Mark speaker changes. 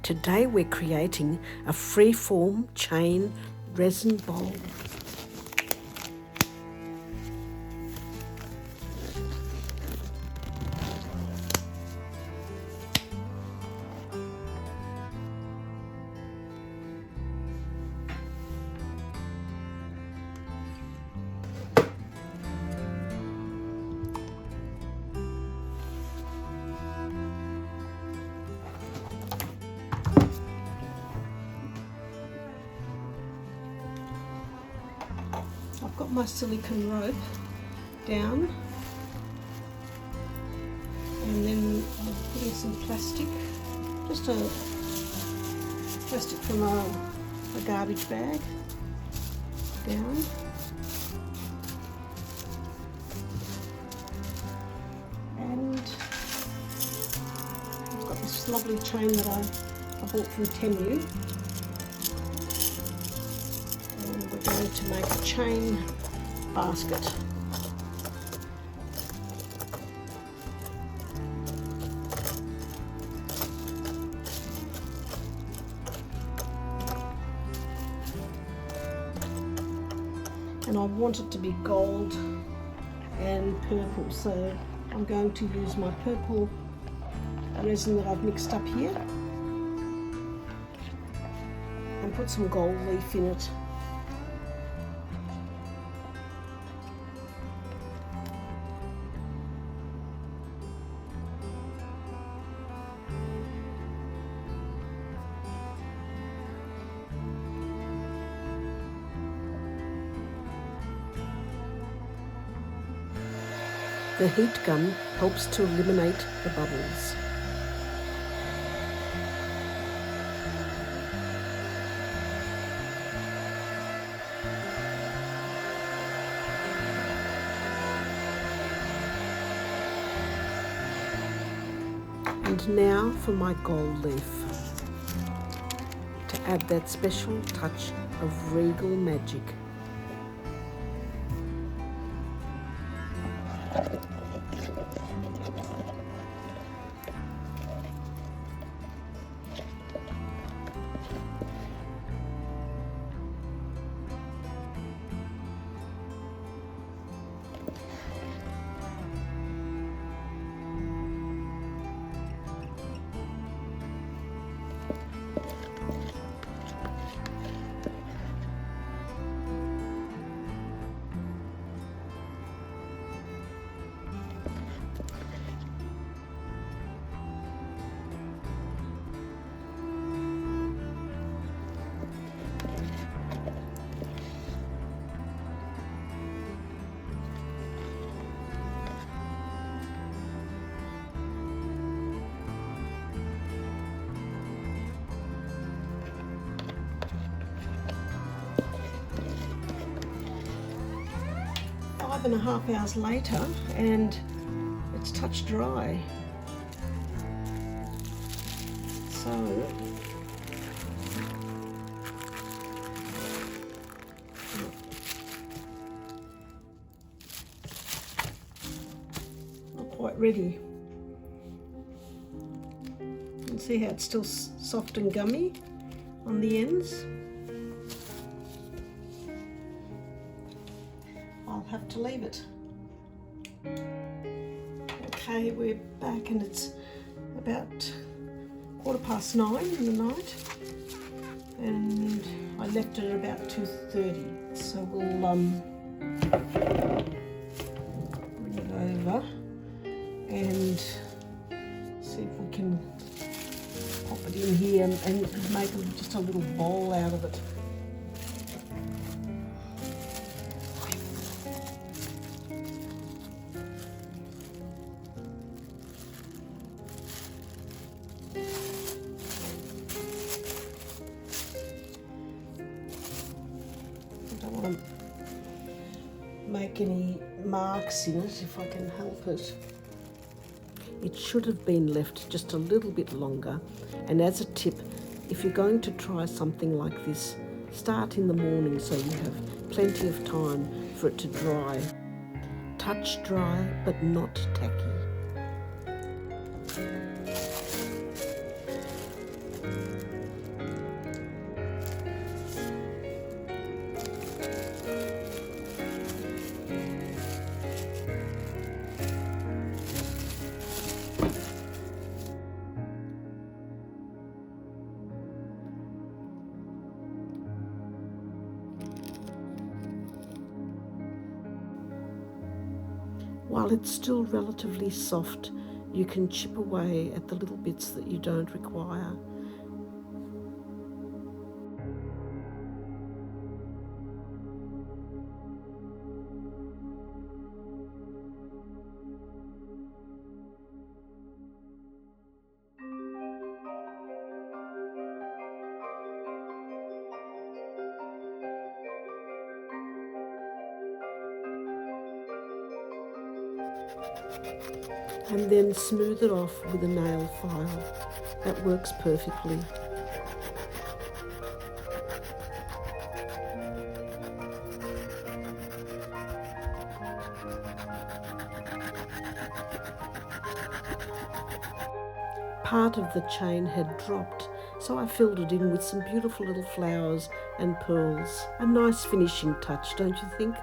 Speaker 1: Today we're creating a free-form chain resin bowl. I've got my silicone rope down, and then I'm putting some plastic, just a plastic from a garbage bag down. And I've got this lovely chain that I bought from Temu. We're going to make a chain basket. And I want it to be gold and purple, so I'm going to use my purple resin that I've mixed up here and put some gold leaf in it. The heat gun helps to eliminate the bubbles. And now for my gold leaf, to add that special touch of regal magic. Five and a half hours later, and it's touch dry. So not quite ready. You can see how it's still soft and gummy on the ends. I'll have to leave it. Okay, we're back and it's about 9:15 in the night, and I left it at about 2:30. So we'll bring it over and see if we can pop it in here and make just a little bowl out of it. Make any marks in it if I can help it. It should have been left just a little bit longer, and as a tip, if you're going to try something like this, start in the morning so you have plenty of time for it to dry. Touch dry but not tacky. While it's still relatively soft, you can chip away at the little bits that you don't require. And then smooth it off with a nail file. That works perfectly. Part of the chain had dropped, so I filled it in with some beautiful little flowers and pearls. A nice finishing touch, don't you think?